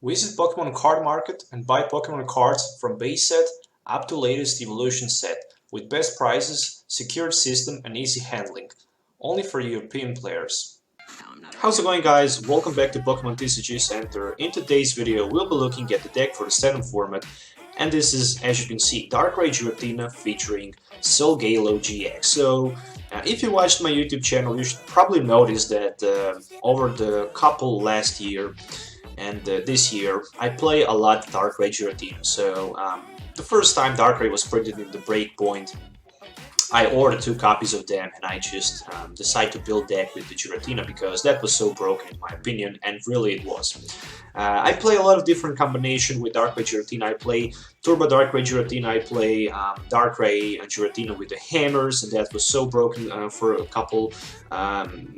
Visit Pokemon Card Market and buy Pokemon cards from base set up to latest evolution set with best prices, secured system and easy handling. Only for European players. How's it going, guys? Welcome back to Pokemon TCG Center. In today's video we'll be looking at the deck for the 7 format, and this is, as you can see, Darkrai-Giratina featuring Solgaleo-GX. So if you watched my YouTube channel, you should probably notice that over the couple last year and this year, I play a lot Darkrai-Giratina. So the first time Darkrai was printed in the Breakpoint, I ordered 2 copies of them, and I just decided to build deck with the Giratina because that was so broken in my opinion, and really it was. I play a lot of different combinations with Darkrai-Giratina. I play Turbo Darkrai-Giratina, I play Darkrai-Giratina with the hammers, and that was so broken for a couple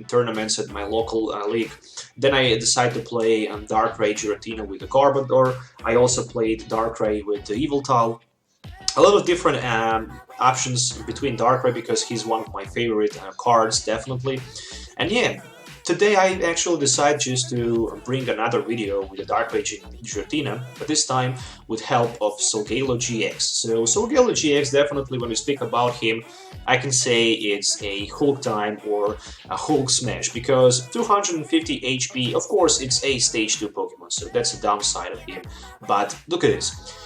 tournaments at my local league. Then I decided to play Darkrai-Giratina with the Garbodor. I also played Darkrai with the Yveltal. A lot of different options between Darkrai because he's one of my favorite cards, definitely. And yeah, today I actually decided just to bring another video with the Darkrai-Giratina, but this time with help of Solgaleo-GX. So Solgaleo-GX, definitely when we speak about him, I can say it's a Hulk time or a Hulk smash, because 250 HP, of course it's a stage 2 Pokemon, so that's the downside of him. But look at this.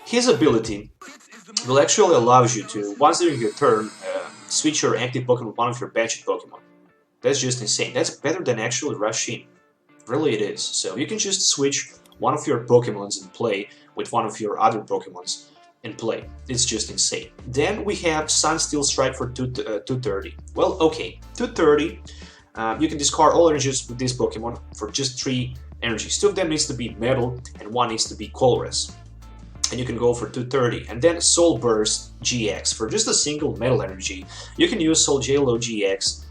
His ability will actually allow you to, once during your turn, switch your active Pokemon with one of your benched Pokemon. That's just insane. That's better than actually rush in. Really it is. So you can just switch one of your Pokemons and play with one of your other Pokemons and play. It's just insane. Then we have Sunsteel Strike for 230. Well, okay, 230. You can discard all energies with this Pokemon for just 3 energies. 2 of them needs to be Metal and 1 needs to be Colress. And you can go for 230, and then Soul Burst GX for just a single metal energy. You can use Solgaleo-GX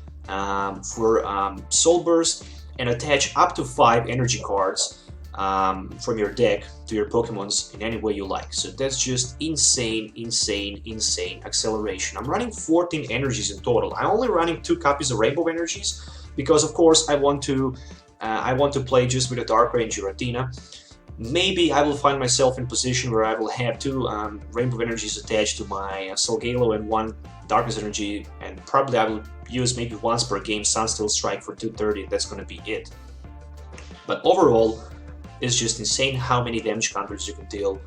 for Soul Burst and attach up to 5 energy cards from your deck to your Pokemons in any way you like. So that's just insane acceleration. I'm running 14 energies in total. I'm only running 2 copies of Rainbow Energies because, of course, I want to play just with a Darkrai and Giratina. Maybe I will find myself in a position where I will have 2 Rainbow Energies attached to my Solgaleo and 1 Darkness Energy, and probably I will use maybe once per game Sunsteel Strike for 230, that's gonna be it. But overall, it's just insane how many damage counters you can deal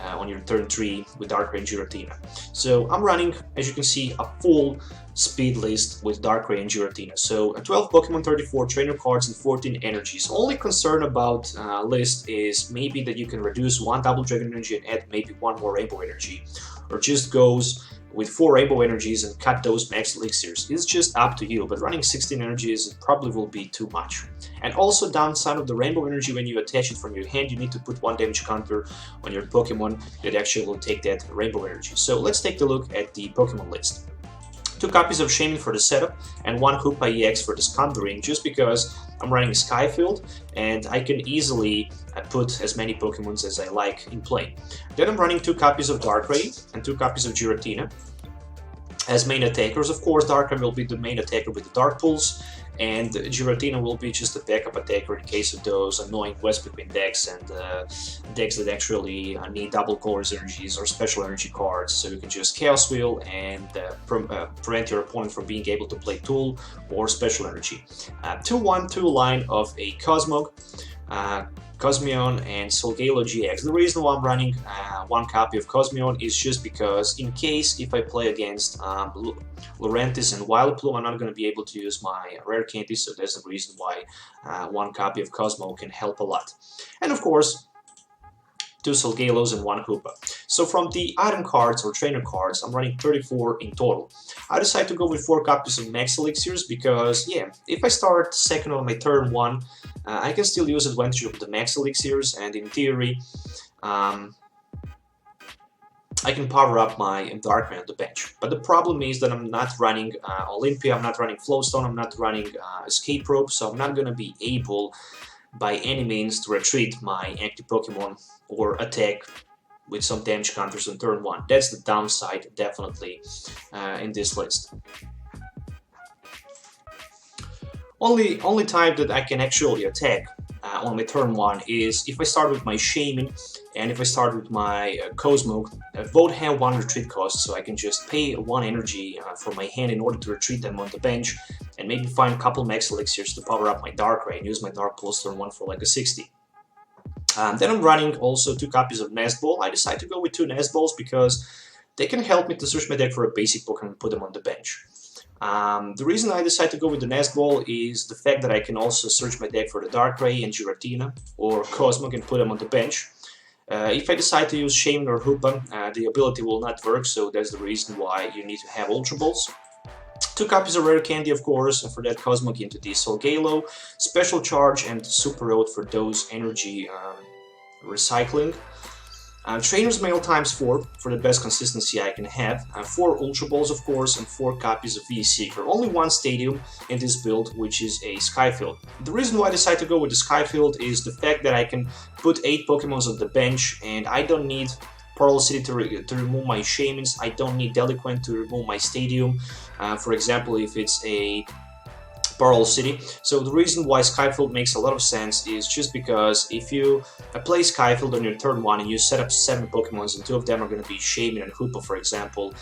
on your turn 3 with Darkrai and Giratina. So I'm running, as you can see, a full speed list with Darkrai and Giratina. So 12 Pokemon, 34 trainer cards and 14 energies. Only concern about list is maybe that you can reduce 1 Double Dragon Energy and add maybe 1 more Rainbow Energy, or just goes with 4 Rainbow Energies and cut those Max Elixirs. It's just up to you, but running 16 energies probably will be too much. And also, downside of the Rainbow Energy, when you attach it from your hand, you need to put 1 damage counter on your Pokemon that actually will take that Rainbow Energy. So let's take a look at the Pokemon list. 2 copies of Shaymin for the setup and 1 Hoopa-EX for the Scundering, just because I'm running Sky Field and I can easily put as many Pokemons as I like in play. Then I'm running 2 copies of Darkrai and 2 copies of Giratina as main attackers. Of course, Darkrai will be the main attacker with the Dark Pulse, and Giratina will be just a backup attacker in case of those annoying quest between decks and decks that actually need double colors energies or special energy cards. So you can just Chaos Wheel and prevent your opponent from being able to play Tool or special energy. 2-1-2 line of a Cosmog, Cosmoem and Solgaleo-GX. The reason why I'm running 1 copy of Cosmoem is just because in case if I play against Lurantis and Vileplume, I'm not going to be able to use my Rare Candy, so that's the reason why 1 copy of Cosmo can help a lot. And of course, 2 Solgaleos and 1 Hoopa. So from the item cards or trainer cards, I'm running 34 in total. I decided to go with 4 copies of Max Elixirs because, yeah, if I start second on my turn 1, I can still use advantage of the Max Elixirs, and in theory, I can power up my Darkrai on the bench. But the problem is that I'm not running Olympia, I'm not running Flowstone, I'm not running Escape Rope, so I'm not going to be able by any means to retreat my active Pokemon or attack with some damage counters on turn 1. That's the downside, definitely, in this list. Only time that I can actually attack on my turn 1 is if I start with my Shaymin and if I start with my Cosmog. Both have 1 retreat cost, so I can just pay 1 energy for my hand in order to retreat them on the bench and maybe find a couple Max Elixirs to power up my Darkrai and use my Dark Pulse turn 1 for like a 60. Then I'm running also 2 copies of Nest Ball. I decided to go with 2 Nest Balls because they can help me to search my deck for a basic Pokemon and put them on the bench. The reason I decided to go with the Nest Ball is the fact that I can also search my deck for the Darkrai and Giratina or Cosmog and put them on the bench. If I decide to use Shaymin or Hoopa, the ability will not work, so that's the reason why you need to have Ultra Balls. 2 copies of Rare Candy, of course, and for that Cosmog into the Solgaleo, Special Charge and Super Rod for those energy recycling. Trainers Mail times 4 for the best consistency I can have. 4 Ultra Balls, of course, and 4 copies of Seeker. Only 1 stadium in this build, which is a Sky Field. The reason why I decided to go with the Sky Field is the fact that I can put 8 Pokemons on the bench, and I don't need Pearl City to remove my Shaymins. I don't need Deliquent to remove my stadium. For example, if it's a Pearl City. So the reason why Skyfield makes a lot of sense is just because if you play Skyfield on your turn 1 and you set up 7 Pokemons and 2 of them are going to be Shaymin and Hoopa, for example,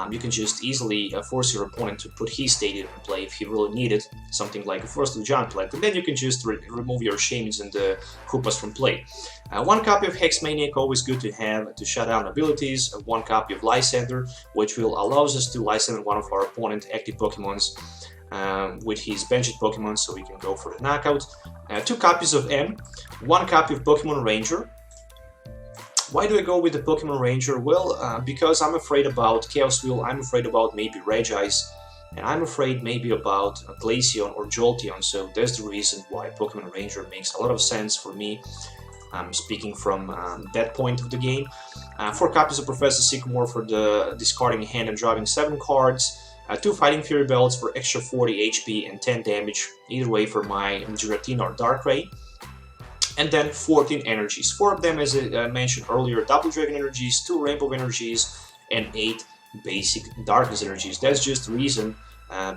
you can just easily force your opponent to put his stadium in play if he really needed something like a Force of Giant Plant, and then you can just remove your Shaymins and the Hoopas from play. 1 copy of Hex Maniac, always good to have to shut down abilities. 1 copy of Lysandre, which will allow us to Lysandre one of our opponent active Pokemons with his benched Pokemon, so we can go for the knockout. 2 copies of M, 1 copy of Pokémon Ranger. Why do I go with the Pokémon Ranger? Well, because I'm afraid about Chaos Wheel, I'm afraid about maybe Regice, and I'm afraid maybe about Glaceon or Jolteon, so that's the reason why Pokémon Ranger makes a lot of sense for me. Speaking from that point of the game. 4 copies of Professor Sycamore for the discarding hand and drawing 7 cards. 2 Fighting Fury Belts for extra 40 HP and 10 damage, either way for my Giratina or Darkrai. And then 14 energies. 4 of them, as I mentioned earlier, Double Dragon energies, 2 Rainbow energies, and 8 basic Darkness energies. That's just the reason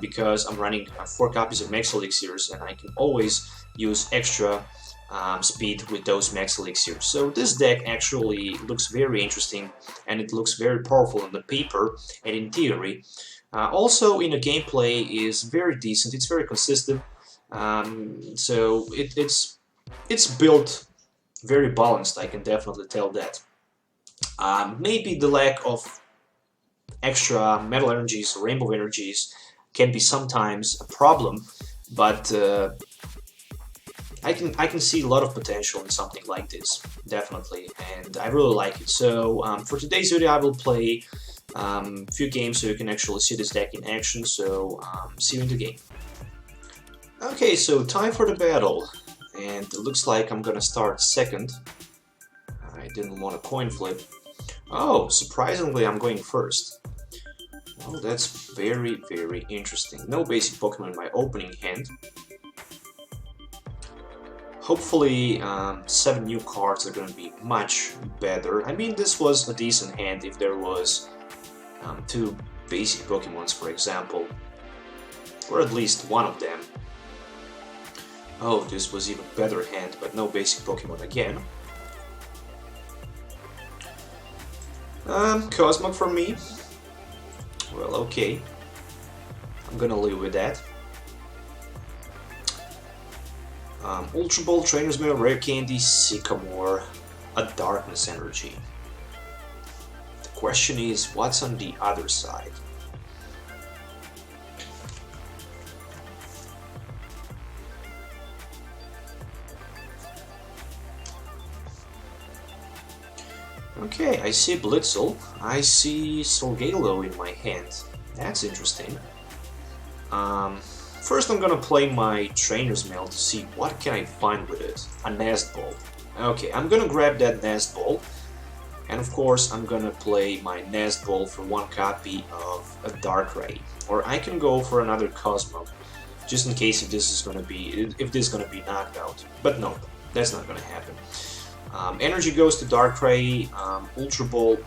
because I'm running 4 copies of Max Elixirs and I can always use extra speed with those Max Elixirs. So this deck actually looks very interesting and it looks very powerful on the paper and in theory. Also in the gameplay is very decent, it's very consistent, so it's built very balanced, I can definitely tell that. Maybe the lack of extra metal energies or rainbow energies can be sometimes a problem, but I can see a lot of potential in something like this, definitely, and I really like it. So for today's video I will play a few games so you can actually see this deck in action, so see you in the game. Okay, so time for the battle, and it looks like I'm gonna start second. I didn't want a coin flip. Oh, surprisingly I'm going first. Well, that's very, very interesting. No basic Pokemon in my opening hand. Hopefully 7 new cards are gonna be much better. I mean, this was a decent hand if there was 2 basic Pokemons, for example, or at least one of them. Oh, this was even better hand, but no basic Pokemon again. Cosmog for me. Well, okay. I'm gonna live with that. Ultra Ball, Trainers Mail, Rare Candy, Sycamore, a Darkness energy. The question is, what's on the other side? Okay, I see Blitzel, I see Solgaleo in my hand. That's interesting. First I'm gonna play my Trainer's Mail to see what can I find with it. A Nest Ball. Okay, I'm gonna grab that Nest Ball. And of course I'm gonna play my Nest Ball for 1 copy of a Darkrai. Or I can go for another Cosmog, just in case if this is gonna be knocked out. But no, that's not gonna happen. Energy goes to Darkrai, Ultra Ball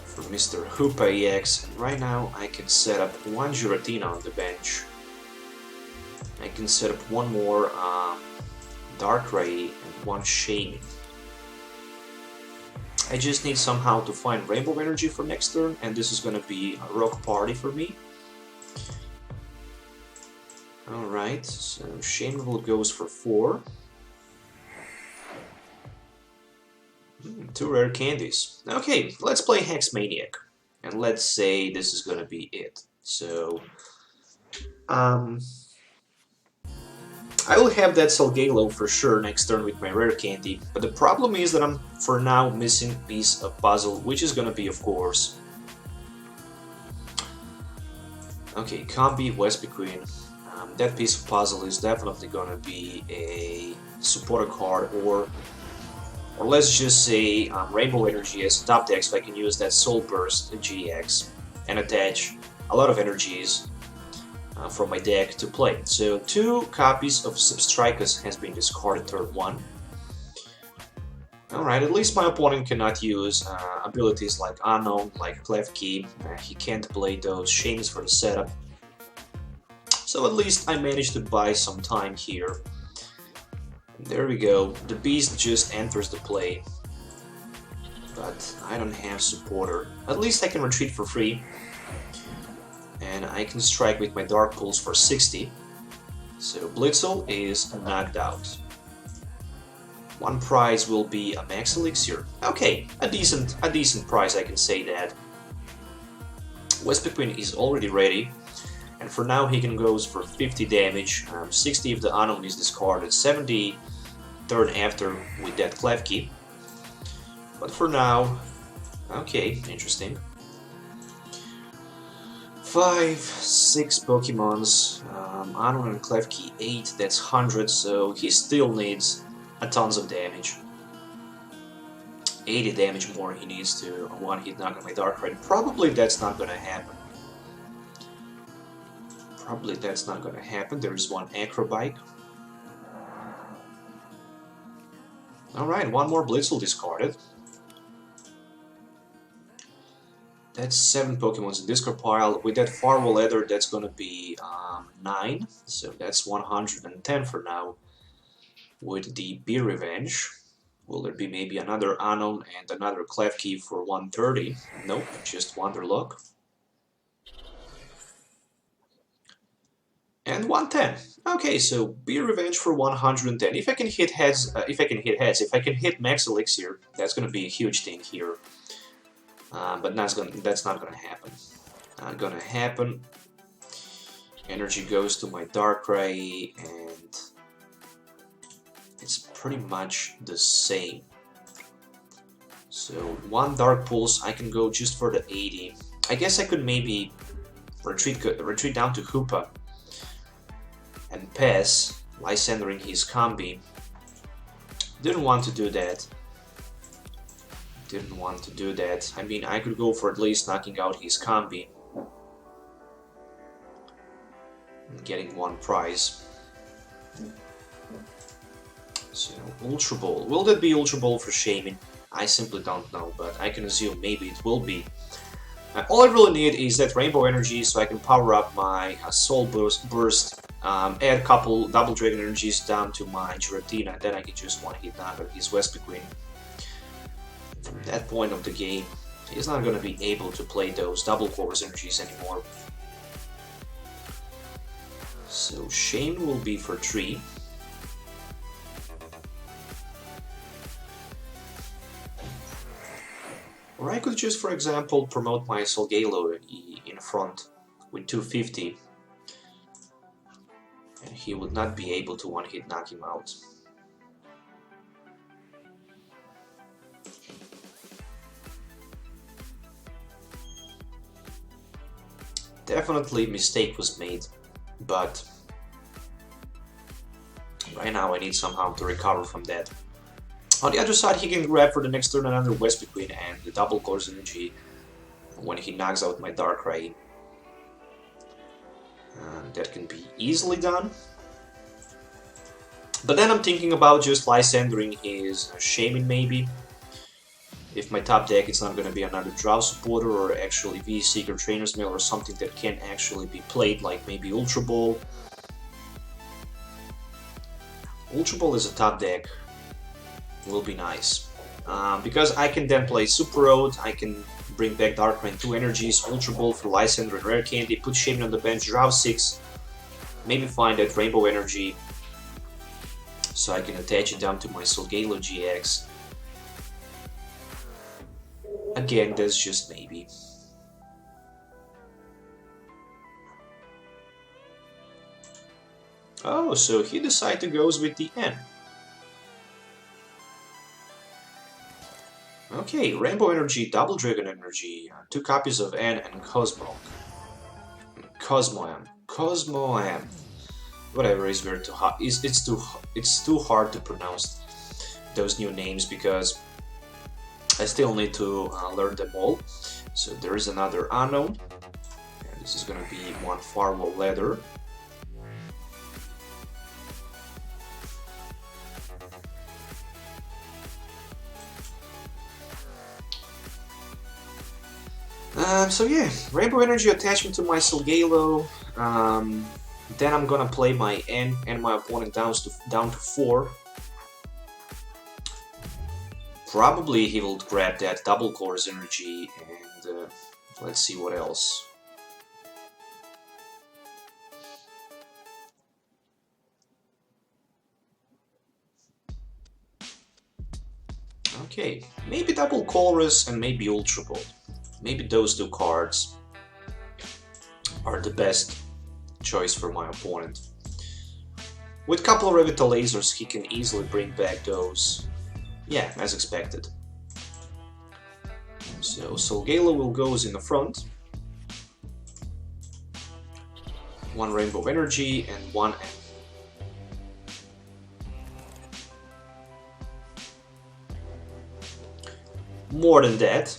for Mr. Hoopa-EX, and right now I can set up one Giratina on the bench. I can set up one more Darkrai and one Shaymin. I just need somehow to find Rainbow Energy for next turn, and this is gonna be a rock party for me. Alright, so Shaymin will goes for 4. 2 rare candies. Okay, let's play Hex Maniac. And let's say this is gonna be it. So I will have that Solgaleo for sure next turn with my rare candy, but the problem is that I'm for now missing a piece of puzzle, which is gonna be, of course, okay, Combi Vespiquen. That piece of puzzle is definitely gonna be a supporter card, or let's just say Rainbow Energy as top deck, so I can use that Soul Burst GX and attach a lot of energies from my deck to play. So 2 copies of Substricus has been discarded turn 1. Alright, at least my opponent cannot use abilities like Unknown, like Klefki. He can't play those Shames for the setup. So at least I managed to buy some time here. There we go, the Beast just enters the play. But I don't have supporter. At least I can retreat for free. And I can strike with my Dark Pulse for 60. So Blitzel is knocked out. One prize will be a Max Elixir. Okay, a decent prize, I can say that. Vespiquen is already ready. And for now he can go for 50 damage, 60 if the Unknown is discarded, 70 turn after with that Klefki. But for now, okay, interesting. 5, 6 Pokemons, Unknown and Klefki 8, that's 100, so he still needs a tons of damage. 80 damage more he needs to one-hit knock on my Darkrai. Probably that's not gonna happen. There is one Acrobike. Alright, one more Blitzel discarded. That's 7 Pokemons in discard pile. With that Farewell Leather, that's gonna be 9. So that's 110 for now. With the Be Revenge, will there be maybe another Unknown and another Klefki for 130? Nope, just Wanderluck. And 110. Okay, so Be Revenge for 110. If I can hit heads, if I can hit Max Elixir, that's gonna be a huge thing here. But that's not gonna happen. Not gonna happen. Energy goes to my Darkrai, and it's pretty much the same. So 1 Dark Pulse, I can go just for the 80. I guess I could maybe retreat down to Hoopa and pass, Lysandring his combi. Didn't want to do that. I mean, I could go for at least knocking out his combi and getting 1 prize. So, Ultra Ball. Will that be Ultra Ball for Shaymin? I simply don't know, but I can assume maybe it will be. All I really need is that Rainbow Energy so I can power up my Soul Burst, add a couple Double Dragon Energies down to my Giratina, and then I can just one-hit knock out his Vespiquen. From that point of the game, he's not going to be able to play those Double Chorus Energies anymore. So Shaymin will be for 3. Or I could just, for example, promote my Solgaleo in front with 250, and he would not be able to one-hit knock him out. Definitely mistake was made, but right now I need somehow to recover from that. On the other side, he can grab for the next turn another Vespiquen and the Double Course Energy when he knocks out my Darkrai. That can be easily done. But then I'm thinking about just Lysandring his Shaymin maybe. if my top deck is not going to be another draw supporter or actually V-Seeker Trainers Mail or something that can actually be played, like maybe Ultra Ball. Ultra Ball is a top deck, will be nice. Because I can then play Super Rod, I can bring back Darkrai and 2 energies, Ultra Ball for Lysandre and Rare Candy, put Shaymin on the bench, draw 6, maybe find that Rainbow Energy, so I can attach it down to my Solgaleo-GX. Again, that's just maybe. Oh, so he decided to go with the N. Okay, Rainbow Energy, Double Dragon Energy, 2 copies of N and Cosmoem. Cosmoem. Whatever is very too hard. It's too hard to pronounce those new names because I still need to learn them all. So there is another unknown. And this is gonna be one Farwell Leather. So yeah, Rainbow Energy attachment to my Solgaleo. Then I'm gonna play my N and my opponent down to 4. Probably he will grab that Double Core's energy and let's see what else. Okay, maybe Double Colress and maybe Ultra Ball. Maybe those 2 cards are the best choice for my opponent. With a couple of Revitalizers, he can easily bring back those. Yeah, as expected. So Solgaleo will go in the front. 1 Rainbow Energy and 1 N. More than that,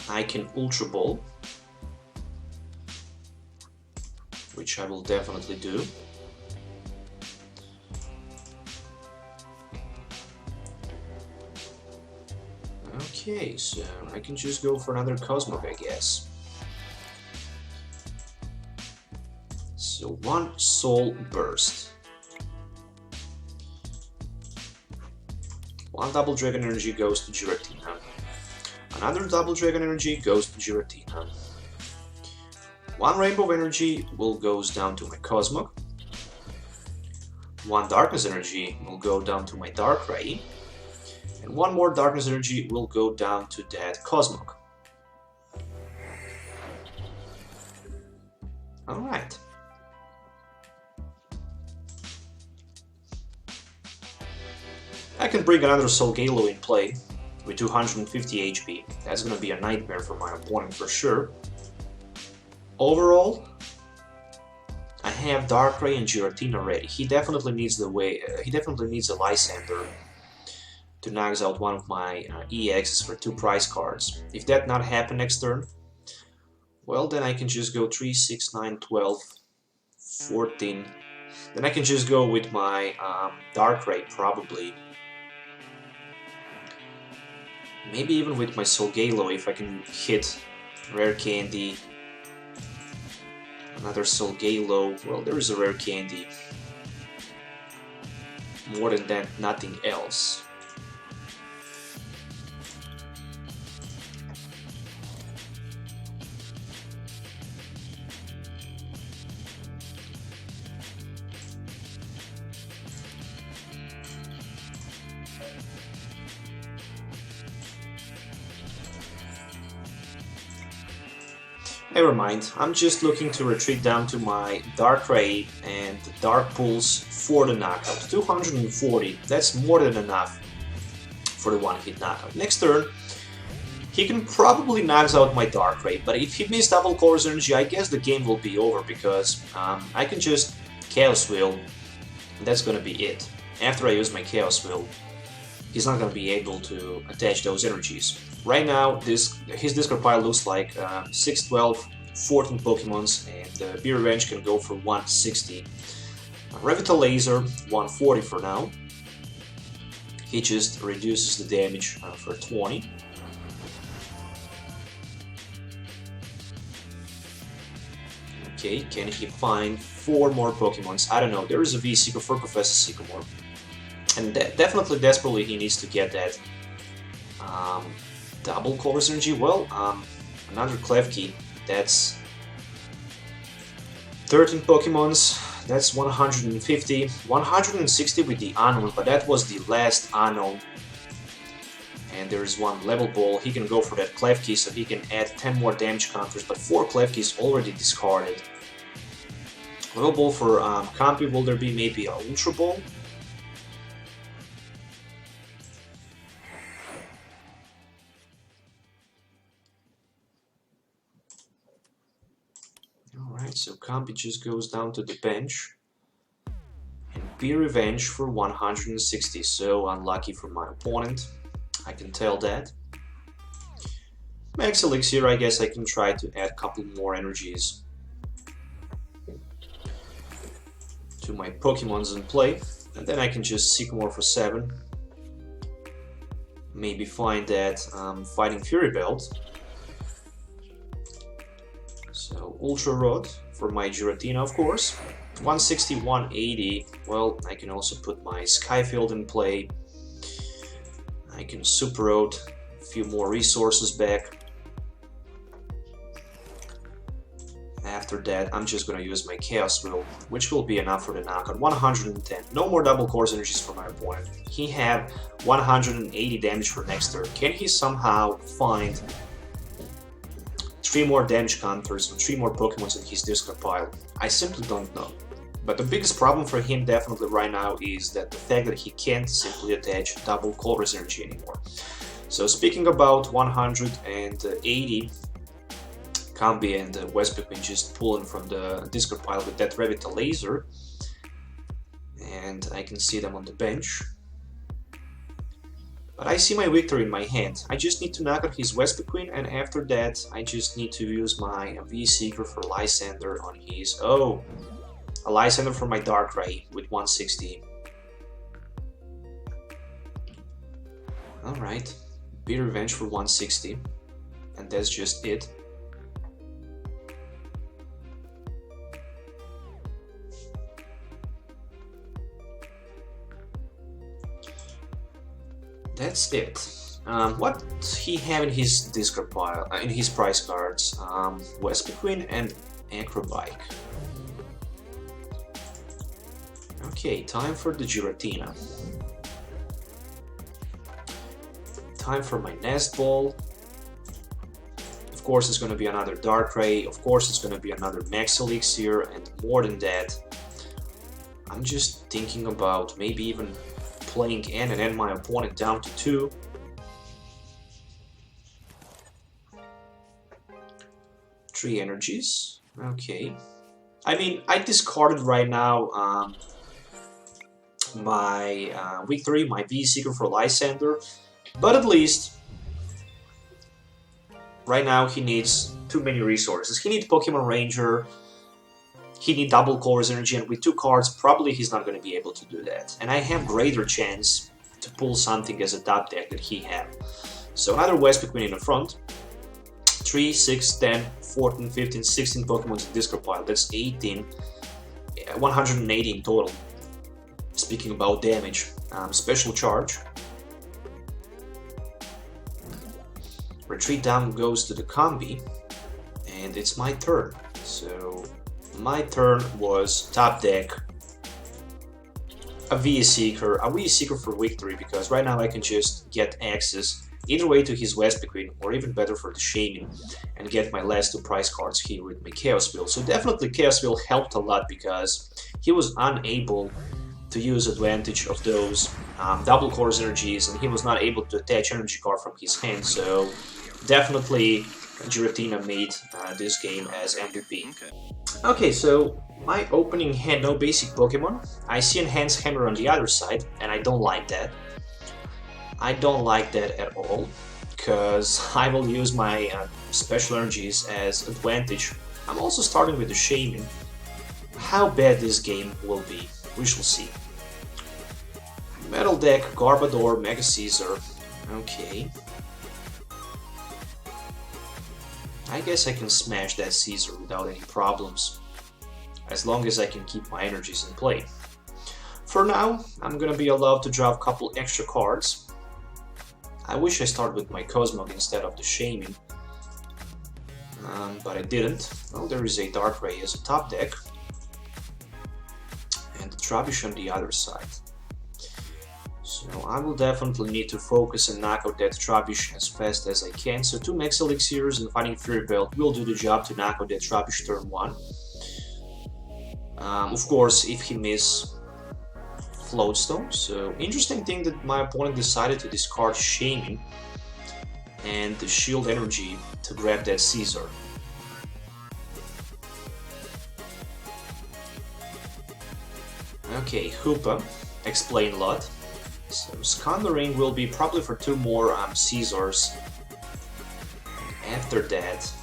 I can Ultra Ball, which I will definitely do. Okay, so I can just go for another Cosmog, I guess. So 1 Soul Burst. 1 Double Dragon Energy goes to Giratina. Another Double Dragon Energy goes to Giratina. 1 Rainbow Energy will goes down to my Cosmog. 1 Darkness Energy will go down to my Darkrai. And 1 more Darkness Energy will go down to that Cosmog. Alright. I can bring another Solgaleo in play with 250 HP. That's gonna be a nightmare for my opponent for sure. Overall, I have Darkrai and Giratina ready. He definitely needs a Lysandre to knock out one of my EXs for 2 prize cards. If that not happen next turn, well then I can just go 3, 6, 9, 12, 14. Then I can just go with my Darkrai probably. Maybe even with my Solgaleo if I can hit Rare Candy. Another Solgaleo. Well, there is a Rare Candy. More than that, nothing else. Never mind, I'm just looking to retreat down to my Darkrai and Dark Pulse for the knockout. 240, that's more than enough for the 1-hit knockout. Next turn, he can probably knock out my Darkrai, but if he misses Double Core's energy, I guess the game will be over because I can just Chaos Wheel, and that's gonna be it. After I use my Chaos Wheel, he's not gonna be able to attach those energies. Right now, his discard pile looks like 6, 12, 14 Pokemons, and B-Revenge can go for 160. Revitalizer, 140 for now. He just reduces the damage for 20. Okay, can he find 4 more Pokemons? I don't know. There is a V-Seeker for Professor Sycamore. And definitely, desperately, he needs to get that double Colorless Energy. Well, another Klefki. That's 13 Pokemons. That's 150. 160 with the Unknown, but that was the last Unknown. And there is one level ball. He can go for that Klefki, so he can add 10 more damage counters, but 4 Klefkis already discarded. Level ball for Campy. Will there be maybe a Ultra Ball? Alright, so Campy just goes down to the bench. And Be Revenge for 160, so unlucky for my opponent. I can tell that. Max Elixir, I guess I can try to add a couple more energies to my Pokemons in play. And then I can just Sycamore for 7. Maybe find that Fighting Fury Belt. So Ultra Rod for my Giratina, of course. 160, 180. Well, I can also put my Sky Field in play. I can Super Rod a few more resources back. After that, I'm just gonna use my Chaos Wheel, which will be enough for the knockout. 110. No more double course energies for my opponent. He have 180 damage for next turn. Can he somehow find 3 more damage counters and 3 more Pokemons in his discard pile? I simply don't know. But the biggest problem for him definitely right now is that the fact that he can't simply attach double Colorless Energy anymore. So speaking about 180, Campy and Westbequeen just pulling from the discard pile with that Revitalizer. And I can see them on the bench. But I see my victory in my hand. I just need to knock out his Westbequeen, and after that I just need to use my V-Seeker for Lysandre on his... Oh! A Lysandre for my Darkrai with 160. Alright. Be Revenge for 160. And that's just it. That's it. What he have in his discard pile, in his prize cards? Westbequeen and Acrobike. Okay, time for the Giratina. Time for my Nest Ball. Of course, it's going to be another Darkrai. Of course, it's going to be another Max Elixir, and more than that, I'm just thinking about maybe even playing N and end my opponent down to 2. Three energies. Okay. I mean, I discarded right now my victory, my V-Seeker for Lysandre, but at least right now he needs too many resources. He needs Pokémon Ranger, he needs double Colorless Energy, and with 2 cards probably he's not going to be able to do that. And I have greater chance to pull something as a top deck that he have. So another Westbequeen in the front. 3, 6, 10, 14, 15, 16 Pokemon in discard pile. That's 18, 180 in total. Speaking about damage, Special Charge. Retreat down goes to the Campy, and it's my turn. So my turn was top deck a V-Seeker for victory, because right now I can just get access either way to his Westbequeen, or even better for the Shaymin, and get my last 2 prize cards here with my Chaos Wheel. So definitely Chaos Wheel helped a lot, because he was unable to use advantage of those double Colorless Energies, and he was not able to attach energy card from his hand. So definitely Giratina made this game as MVP. Okay, so my opening hand, no basic Pokemon. I see Enhanced Hammer on the other side, and I don't like that. I don't like that at all, because I will use my special energies as advantage. I'm also starting with the Shaymin. How bad this game will be, we shall see. Metal Deck, Garbodor, Mega Caesar. Okay. I guess I can smash that Caesar without any problems. as long as I can keep my energies in play. For now, I'm gonna be allowed to draw a couple extra cards. I wish I started with my Cosmog instead of the Shaymin, but I didn't. Oh, there is a Darkrai as a top deck, and the Trubbish on the other side. So I will definitely need to focus and knock out that Trubbish as fast as I can. So 2 Max Elixirs and Fighting Fury Belt will do the job to knock out that Trubbish turn 1. Of course, if he misses Floatstone. So interesting thing that my opponent decided to discard Shaymin and the Shield Energy to grab that Caesar. Okay, Hoopa, explain a lot. So Scandering will be probably for 2 more Caesars. After that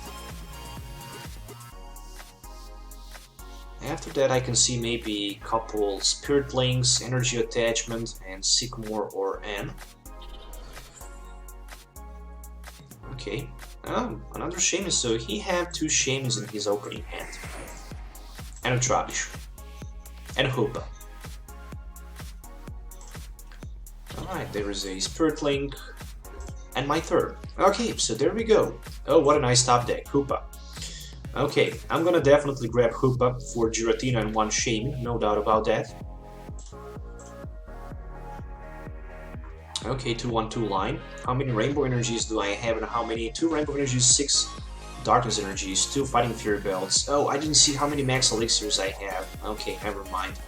I can see maybe a couple Spirit Links, Energy Attachment, and Sycamore or N. Okay, another Shaymin, so he had 2 Shaymins in his opening hand. And a Trubbish. And a Hoopa. Alright, there is a Spirit Link. And my third. Okay, so there we go. Oh, what a nice top deck, Hoopa. Okay, I'm gonna definitely grab Hoopa for Giratina and 1 Shaymin, no doubt about that. Okay, 2-1-2 line. How many Rainbow Energies do I have and how many? 2 Rainbow Energies, 6 Darkness Energies, 2 Fighting Fury Belts. Oh, I didn't see how many Max Elixirs I have. Okay, never mind.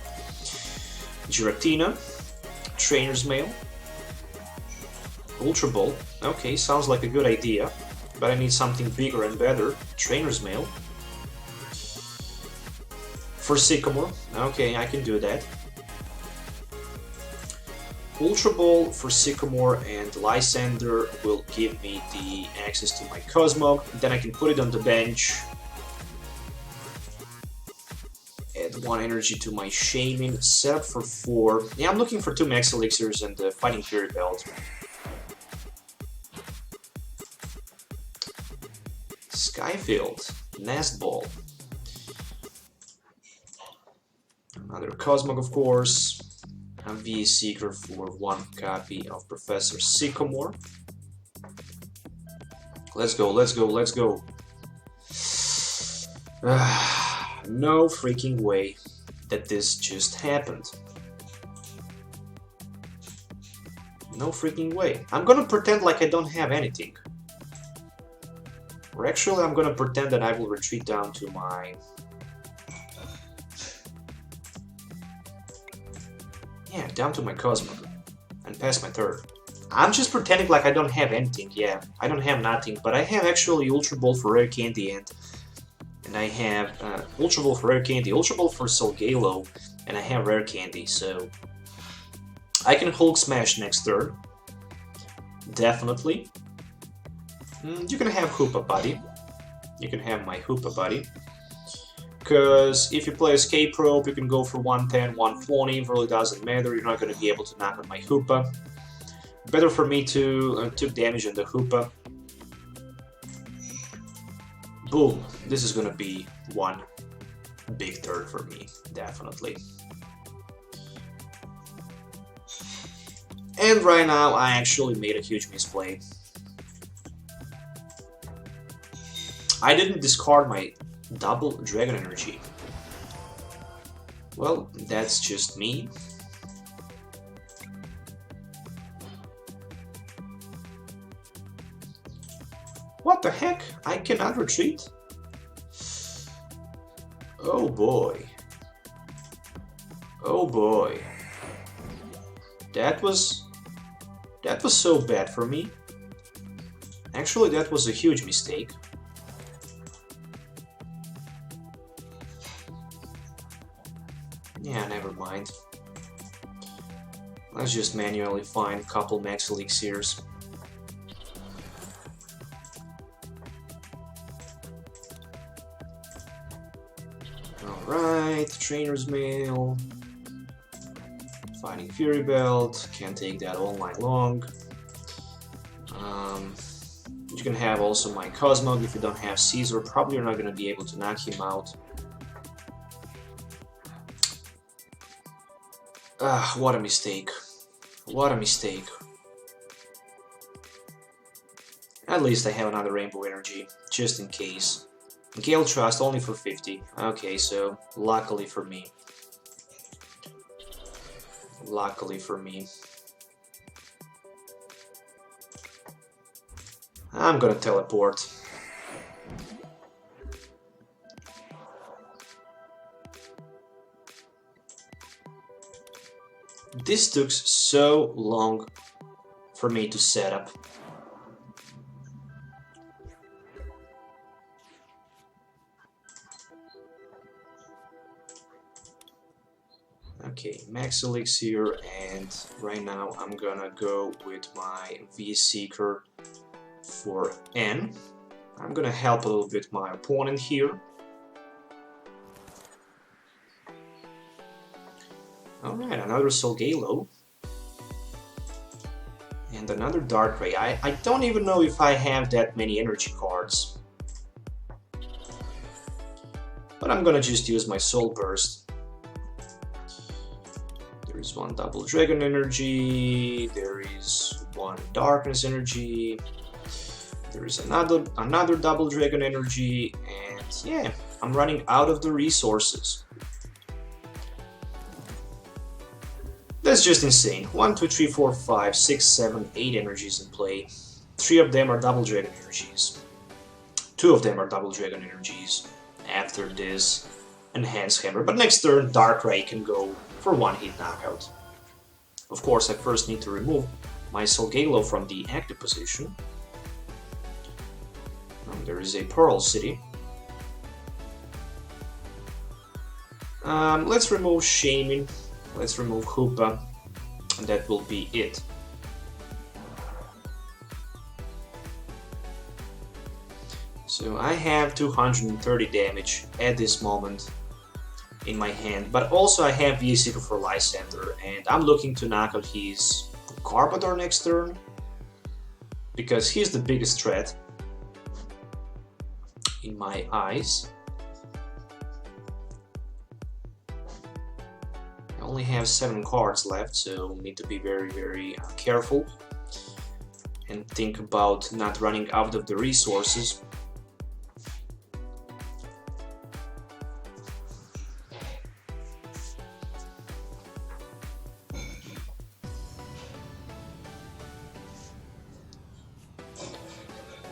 Giratina, Trainers Mail, Ultra Ball. Okay, sounds like a good idea. But I need something bigger and better. Trainers Mail. For Sycamore. Okay, I can do that. Ultra Ball for Sycamore and Lysandre will give me the access to my Cosmog. Then I can put it on the bench. Add 1 energy to my Shaymin. Set up for 4. Yeah, I'm looking for 2 Max Elixirs and the Fighting Fury Belt. Sky Field, Nest Ball, another Cosmog of course, and VA Seeker for 1 copy of Professor Sycamore. Let's go, let's go, let's go. No freaking way that this just happened. No freaking way. I'm gonna pretend like I don't have anything. Or actually, I'm gonna pretend that I will retreat down to my... Yeah, down to my Cosmog. And pass my third. I'm just pretending like I don't have anything, yeah. I don't have nothing, but I have actually Ultra Ball for Rare Candy and I have Ultra Ball for Rare Candy, Ultra Ball for Solgaleo, and I have Rare Candy, so... I can Hulk Smash next turn. Definitely. You can have Hoopa buddy. You can have my Hoopa buddy. Because if you play Escape Rope, you can go for 110, 120, it really doesn't matter, you're not going to be able to knock on my Hoopa. Better for me to took damage on the Hoopa. Boom, this is going to be 1 big turn for me, definitely. And right now, I actually made a huge misplay. I didn't discard my double Dragon Energy. Well, that's just me. What the heck? I cannot retreat? Oh boy. Oh boy. That was so bad for me. Actually, that was a huge mistake. Yeah, never mind. Let's just manually find a couple Max Elixirs. Alright, Trainers Mail. Fighting Fury Belt, can't take that all night long. You can have also my Cosmog if you don't have Caesar, probably you're not going to be able to knock him out. Ah, what a mistake. What a mistake. At least I have another Rainbow Energy, just in case. Gale Trust only for 50. Okay, so luckily for me. Luckily for me. I'm gonna teleport. This took so long for me to set up. Okay, Max Elixir, and right now I'm gonna go with my V-Seeker for N. I'm gonna help a little bit my opponent here. Alright, another Solgaleo. And another Darkrai. I don't even know if I have that many energy cards. But I'm gonna just use my Soul Burst. There is one Double Dragon Energy, there is one Darkness Energy, there is another Double Dragon Energy, and yeah, I'm running out of the resources. That's just insane. 1, 2, 3, 4, 5, 6, 7, 8 energies in play. 3 of them are Double Dragon Energies. 2 of them are Double Dragon Energies after this Enhanced Hammer. But next turn, Darkrai can go for 1-hit knockout. Of course, I first need to remove my Solgaleo from the active position. There is a Pearl City. Let's remove Shaymin. Let's remove Hoopa, and that will be it. So I have 230 damage at this moment in my hand, but also I have V-Seeker for Lysandre, and I'm looking to knock out his Garbodor next turn, because he's the biggest threat in my eyes. I only have 7 cards left, so need to be very careful and think about not running out of the resources.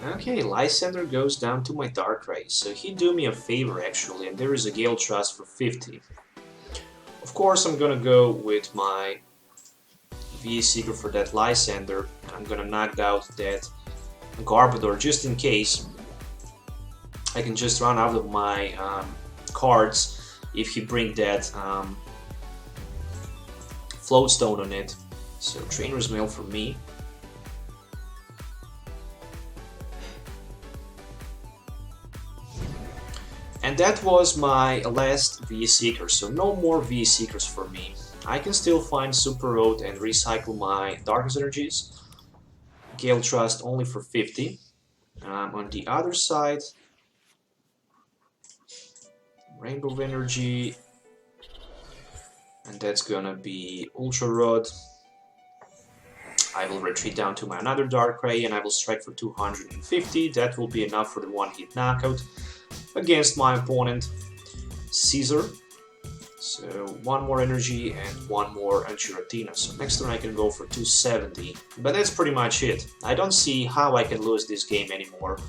Okay, Lysandre goes down to my Darkrai, so he do me a favor actually, and there is a Gale Trust for 50. Of course, I'm gonna go with my V-Seeker for that Lysandre. I'm gonna knock out that Garbodor just in case. I can just run out of my cards if he bring that Floatstone on it. So Trainers Mail for me. And that was my last V-Seeker, so no more V-Seekers for me. I can still find Super Rod and recycle my Darkness Energies. Gale Trust only for 50. On the other side, Rainbow Energy, and that's gonna be Ultra Rod. I will retreat down to my another Darkrai and I will strike for 250. That will be enough for the 1-hit knockout against my opponent, Caesar. So 1 more energy and 1 more Giratina. So next turn I can go for 270. But that's pretty much it. I don't see how I can lose this game anymore.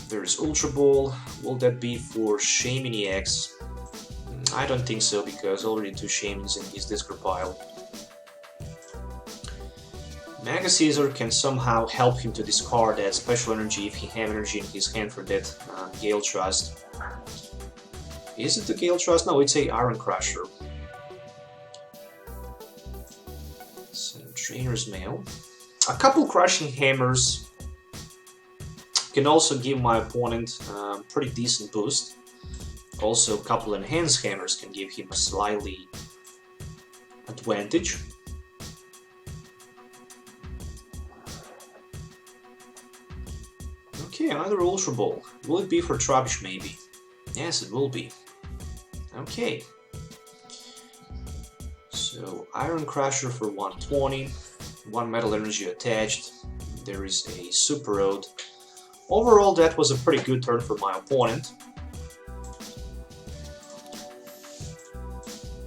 There's Ultra Ball. Will that be for Shaymin-EX? I don't think so, because already 2 Shaymins in his discard pile. Mega Caesar can somehow help him to discard that special energy if he has energy in his hand for that Gale Trust. Is it the Gale Trust? No, it's a Iron Crusher. So, Trainer's Mail. A couple Crushing Hammers can also give my opponent a pretty decent boost. Also, a couple Enhanced Hammers can give him a slightly advantage. Okay, another Ultra Ball. Will it be for Trubbish maybe? Yes, it will be. Okay. So Iron Crusher for 120, 1 Metal Energy attached, there is a Super Rod. Overall that was a pretty good turn for my opponent.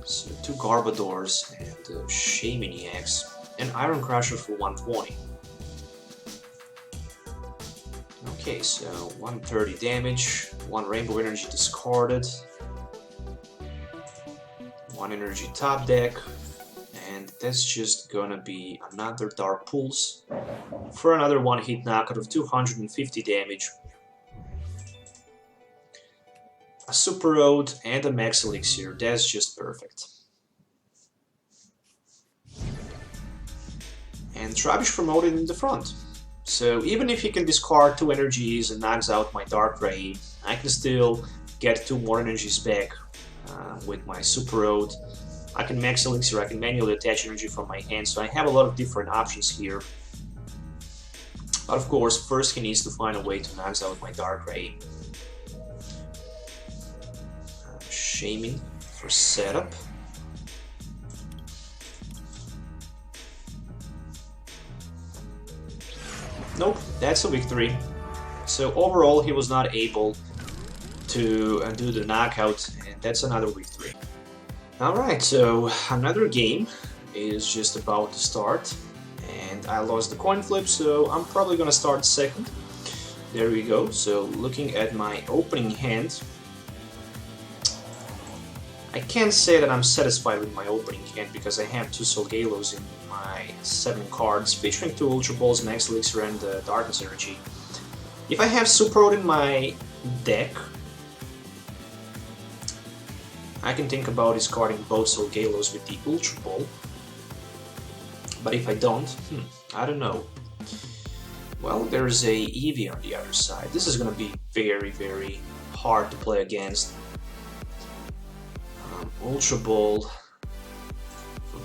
So 2 Garbodors and Shaymin-EX, and Iron Crusher for 120. Okay, so 130 damage, 1 Rainbow Energy discarded, 1 Energy top deck, and that's just gonna be another Dark Pulse for another 1-hit knockout of 250 damage, a Super Rod and a Max Elixir. That's just perfect. And Trubbish promoted in the front. So even if he can discard 2 energies and knocks out my Darkrai, I can still get 2 more energies back with my Super Rod. I can Max Elixir, I can manually attach energy from my hand, so I have a lot of different options here. But of course, first he needs to find a way to knock out my Darkrai. Shaymin for setup. Nope, that's a victory. So overall he was not able to do the knockout, and that's another victory. Alright, so another game is just about to start, and I lost the coin flip, so I'm probably gonna start second. There we go. So looking at my opening hand, I can't say that I'm satisfied with my opening hand because I have 2 Solgalos in my 7 cards, featuring 2 Ultra Balls, Max Elixir and Darkness Energy. If I have Super Rod in my deck, I can think about discarding both Solgalos with the Ultra Ball. But if I don't, I don't know. Well, there's a Eevee on the other side. This is gonna be very, very hard to play against. Ultra Ball,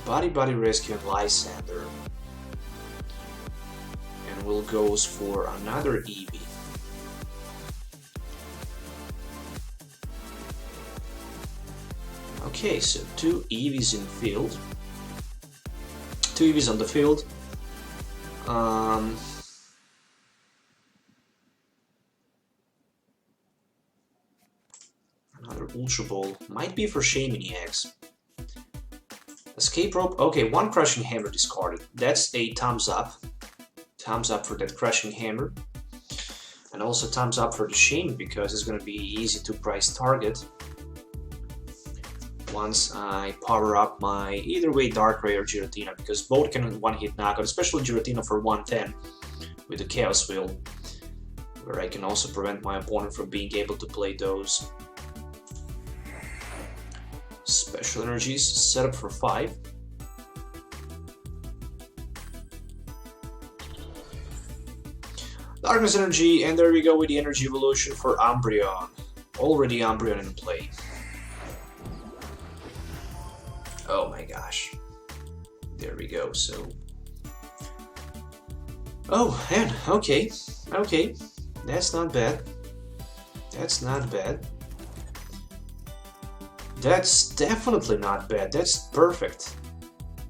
Body Rescue and Lysandre, and we'll go for another Eevee. Okay, so 2 Eevees in field, 2 Eevees on the field. Another Ultra Ball, might be for Shaymin-EX. Escape Rope, okay, 1 Crushing Hammer discarded. That's a thumbs up. Thumbs up for that Crushing Hammer. And also thumbs up for the Shaymin because it's gonna be easy to price target. Once I power up my either way Darkrai or Giratina, because both can 1-hit knockout, especially Giratina for 110 with the Chaos Wheel, where I can also prevent my opponent from being able to play those. Special energies set up for 5. Darkness Energy, and there we go with the Energy Evolution for Umbreon. Already Umbreon in play. Oh my gosh. There we go, so... Oh, man, okay. Okay. That's not bad. That's not bad. That's definitely not bad. That's perfect.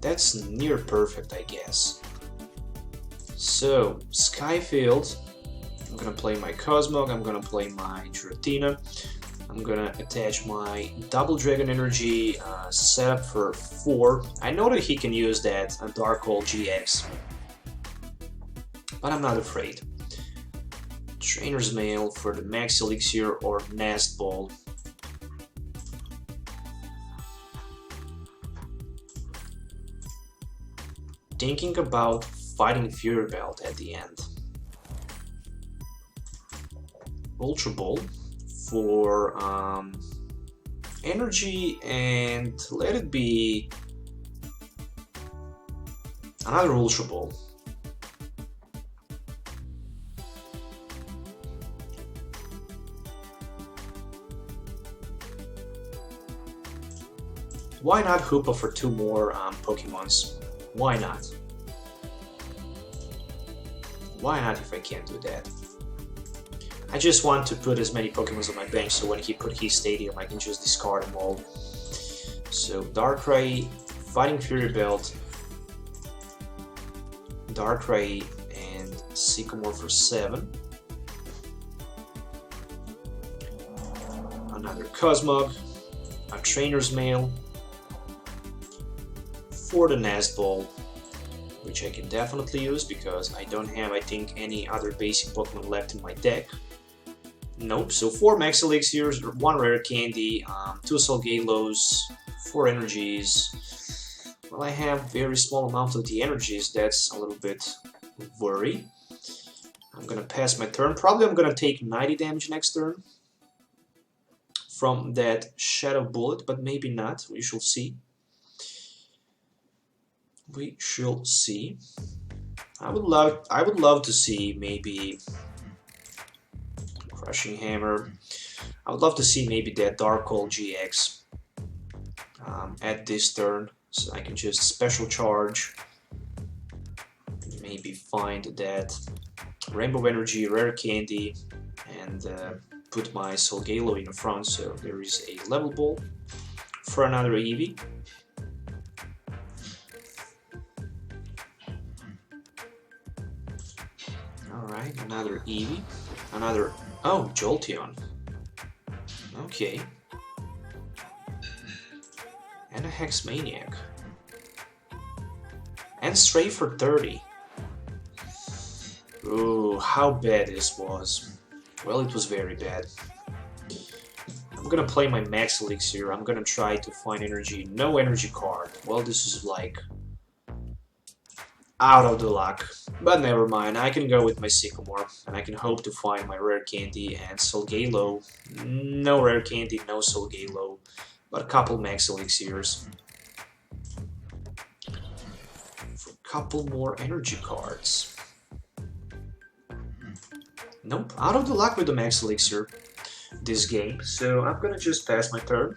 That's near perfect, I guess. So, Sky Field. I'm gonna play my Cosmog, I'm gonna play my Giratina. I'm gonna attach my Double Dragon Energy setup for 4. I know that he can use that Darkrai GX, but I'm not afraid. Trainers Mail for the Max Elixir or Nest Ball. Thinking about fighting Fury Belt at the end. Ultra Ball for energy, and let it be another Ultra Ball. Why not Hoopa for 2 more Pokemons? Why not? Why not if I can't do that? I just want to put as many Pokemons on my bench so when he put his stadium I can just discard them all. So Darkrai Fighting Fury Belt, Darkrai and Sycamore for 7. Another Cosmog, a Trainers Mail for the Nest Ball, which I can definitely use because I don't have, I think, any other basic Pokemon left in my deck. Nope, so 4 Max Elixirs, 1 Rare Candy, 2 Solgalos, 4 Energies. Well, I have very small amount of the Energies, that's a little bit worry. I'm gonna pass my turn. Probably I'm gonna take 90 damage next turn from that Shadow Bullet, but maybe not, we shall see. We shall see. I would love to see maybe Crushing Hammer. I would love to see maybe that Darkrai-GX at this turn, so I can just Special Charge, maybe find that Rainbow Energy, Rare Candy, and put my Solgaleo in the front, so there is a level ball for another Eevee. Alright, another Eevee, another, oh, Jolteon, okay, and a Hex Maniac, and Stray for 30. Ooh, how bad this was. Well, it was very bad. I'm gonna play my Max Elixir, I'm gonna try to find energy, no energy card. Well, this is like out of the luck, but never mind, I can go with my Sycamore, and I can hope to find my Rare Candy and Solgaleo. No Rare Candy, no Solgaleo, but a couple Max Elixirs. For a couple more energy cards. Nope, out of the luck with the Max Elixir this game, so I'm gonna just pass my turn.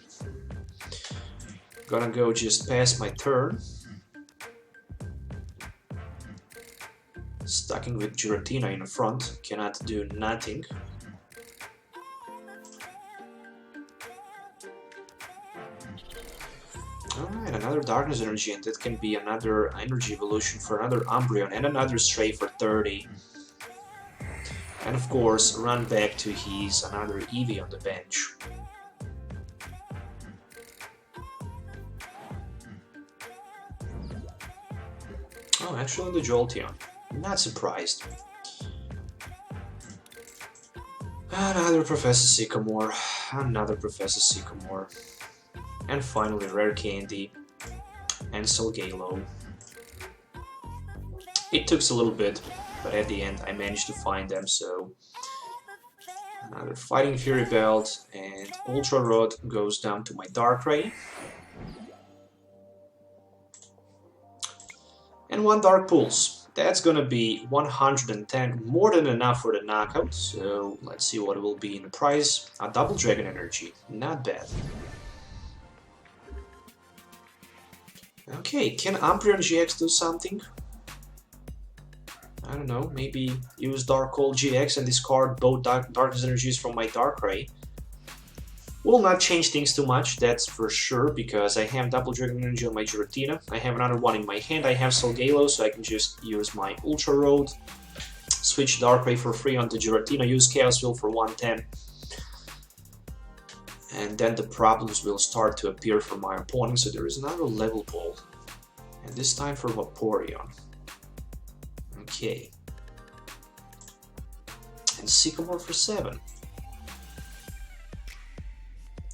Gonna go just pass my turn. Stacking with Giratina in the front, cannot do nothing. Alright, another Darkness Energy, and that can be another Energy Evolution for another Umbreon and another Stray for 30. And of course, run back to his another Eevee on the bench. Oh, actually the Jolteon. Not surprised. Another Professor Sycamore, another Professor Sycamore, and finally Rare Candy and Solgaleo. It took a little bit, but at the end I managed to find them, so another Fighting Fury Belt, and Ultra Rod goes down to my Darkrai. And 1 Dark Pulse. That's gonna be 110, more than enough for the knockout, so let's see what it will be in the prize. A Double Dragon Energy, not bad. Okay, can Umbreon GX do something? I don't know, maybe use Darkrai-GX and discard both Darkness Energies from my Darkrai. Will not change things too much, that's for sure, because I have Double Dragon Energy on my Giratina. I have another one in my hand, I have Solgaleo, so I can just use my Ultra Road, switch Darkrai for free onto Giratina, use Chaos Wheel for 110. And then the problems will start to appear for my opponent, so there is another level ball. And this time for Vaporeon. Okay. And Sycamore for 7.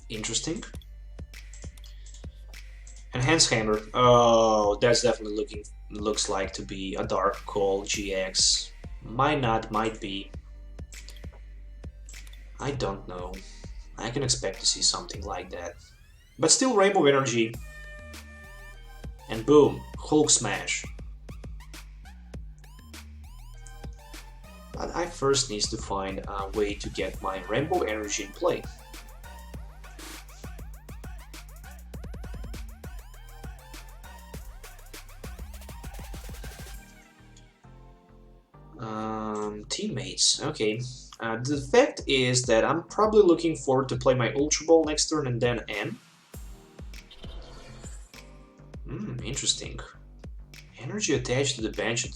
Interesting. Enhanced Hammer. Oh, that's definitely looks like to be a Darkrai-GX. Might not, might be. I don't know. I can expect to see something like that. But still Rainbow Energy. And boom, Hulk Smash. But I first need to find a way to get my Rainbow Energy in play. Teammates, okay. The fact is that I'm probably looking forward to play my Ultra Ball next turn and then N. Interesting. Energy attached to the bench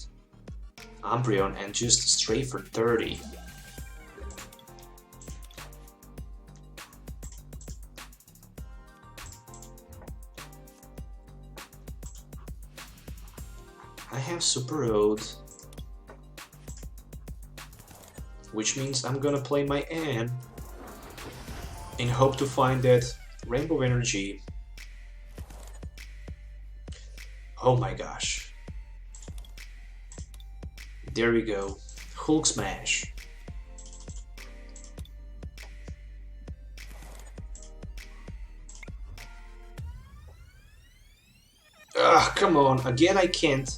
Umbreon and just stray for 30. I have Super Rod, which means I'm gonna play my N in hope to find that Rainbow Energy. Oh my gosh. There we go. Hulk Smash. Ugh, come on. Again, I can't.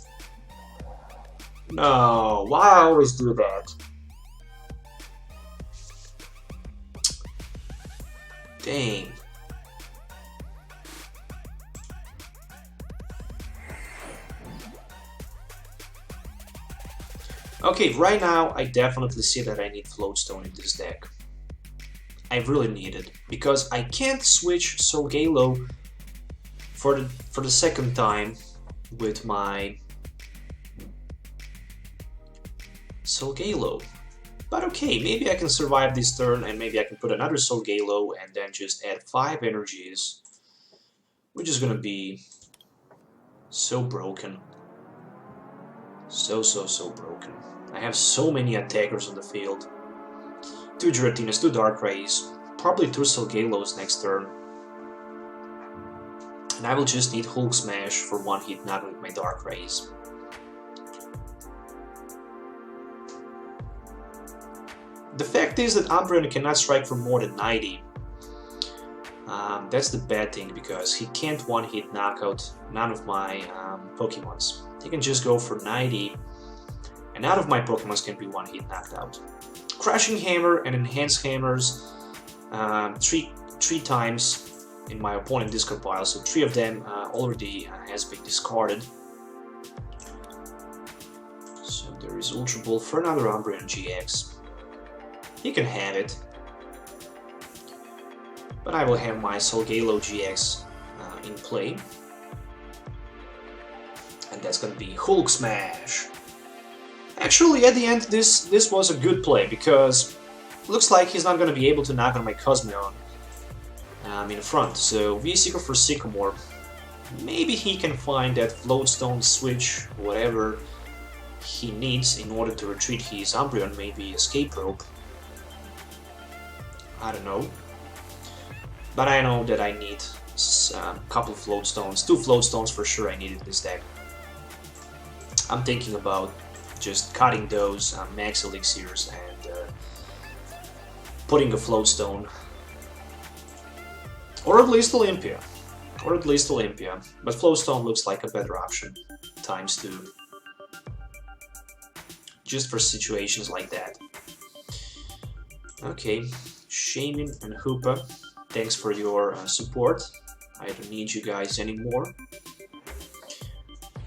No, why I always do that? Dang. Okay, right now I definitely see that I need Floatstone in this deck. I really need it, because I can't switch Solgaleo for the second time with my Solgaleo. But okay, maybe I can survive this turn and maybe I can put another Solgaleo and then just add 5 energies, which is gonna be so broken. So broken. I have so many attackers on the field. 2 Giratinas, 2 Darkrai-Es, probably 2 Solgaleos next turn. And I will just need Hulk Smash for 1 hit knock with my Darkrai-Es. The fact is that Umbreon cannot strike for more than 90. That's the bad thing, because he can't 1-hit knockout none of my Pokemons. He can just go for 90, and none of my Pokemons can be 1-hit knocked out. Crushing Hammer and Enhanced Hammers three times in my opponent discard pile, so 3 of them already has been discarded. So there is Ultra Ball for another Umbreon GX. He can have it, but I will have my Solgaleo-GX in play, and that's gonna be Hulk Smash. Actually, at the end, this was a good play, because looks like he's not gonna be able to knock on my Cosmoem in front. So V-Seeker for Sycamore. Maybe he can find that Floatstone switch, whatever he needs in order to retreat his Umbreon, maybe Escape Rope. I don't know. But I know that I need a couple Floatstones, 2 Floatstones for sure I need in this deck. I'm thinking about just cutting those Max Elixirs and putting a Floatstone. Or at least Olympia. But Floatstone looks like a better option, ×2. Just for situations like that. Okay, Shaymin and Hoopa, thanks for your support. I don't need you guys anymore.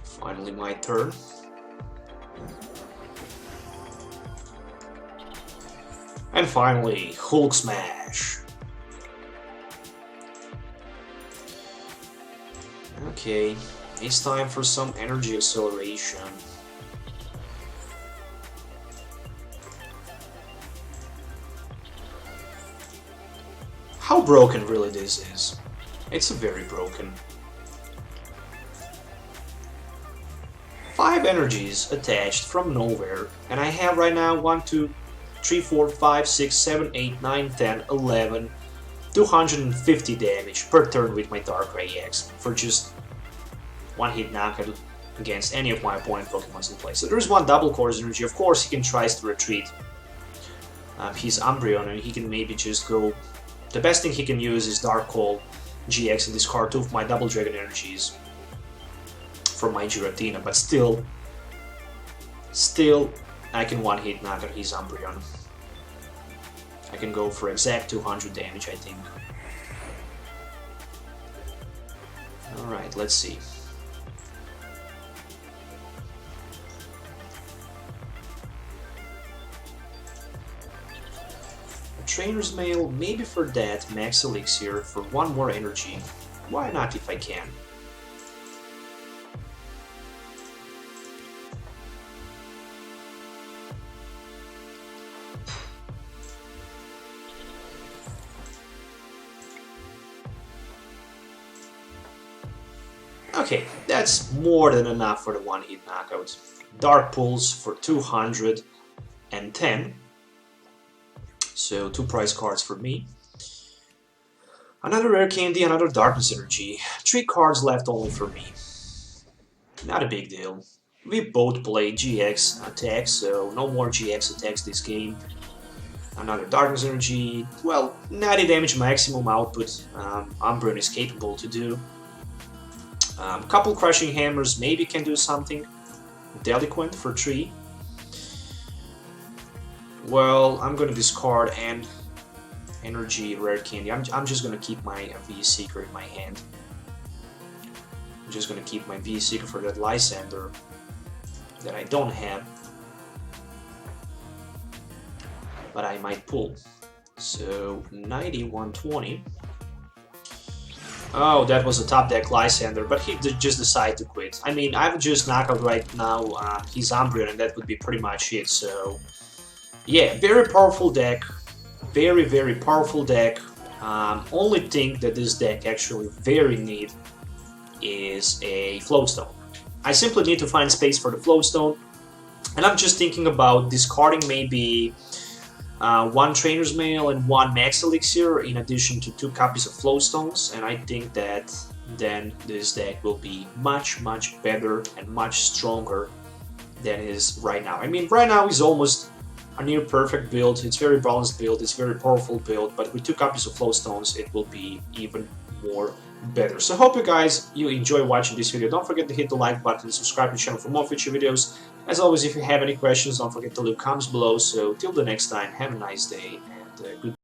Finally my turn. And finally, Hulk Smash. Okay, it's time for some energy acceleration. How broken really this is? It's very broken. 5 energies attached from nowhere, and I have right now 1, 2, 3, 4, 5, 6, 7, 8, 9, 10, 11, 250 damage per turn with my Darkrai-EX for just 1-hit knockout against any of my opponent Pokemons in play. So there's 1 double course energy. Of course, he can try to retreat his Umbreon, and he can maybe just go. The best thing he can use is Dark Call GX and discard 2 of my double dragon energies for my Giratina, but still I can 1-hit knock out his Umbreon. I can go for exact 200 damage, I think. Alright, let's see. Trainers Mail, maybe for that, Max Elixir for 1 more energy. Why not if I can? Okay, that's more than enough for the one-hit knockout. Dark Pulse for 210. So 2 prize cards for me. Another Rare Candy, another Darkness Energy. 3 cards left only for me. Not a big deal. We both played GX attacks, so no more GX attacks this game. Another Darkness Energy. Well, 90 damage maximum output Umbreon is capable to do. Couple Crushing Hammers maybe can do something. Delinquent for 3. Well, I'm gonna discard and Energy Rare Candy. I'm just gonna keep my V-Seeker in my hand. I'm just gonna keep my V-Seeker for that Lysandre that I don't have, but I might pull. So 90, 120. Oh, that was a top deck Lysandre, but he just decided to quit. I mean, I would just knock out right now his Umbreon, and that would be pretty much it. So yeah, very powerful deck. Very, very powerful deck. Only thing that this deck actually very need is a Floatstone. I simply need to find space for the Floatstone, and I'm just thinking about discarding maybe 1 Trainer's Mail and 1 Max Elixir in addition to 2 copies of Floatstones, and I think that then this deck will be much, much better and much stronger than it is right now. I mean, right now is almost a near perfect build. It's very balanced build, it's very powerful build, but with 2 copies of Floatstones it will be even more better. So I hope you guys enjoy watching this video. Don't forget to hit the like button, subscribe to the channel for more future videos. As always, if you have any questions, don't forget to leave comments below. So till the next time, have a nice day and goodbye.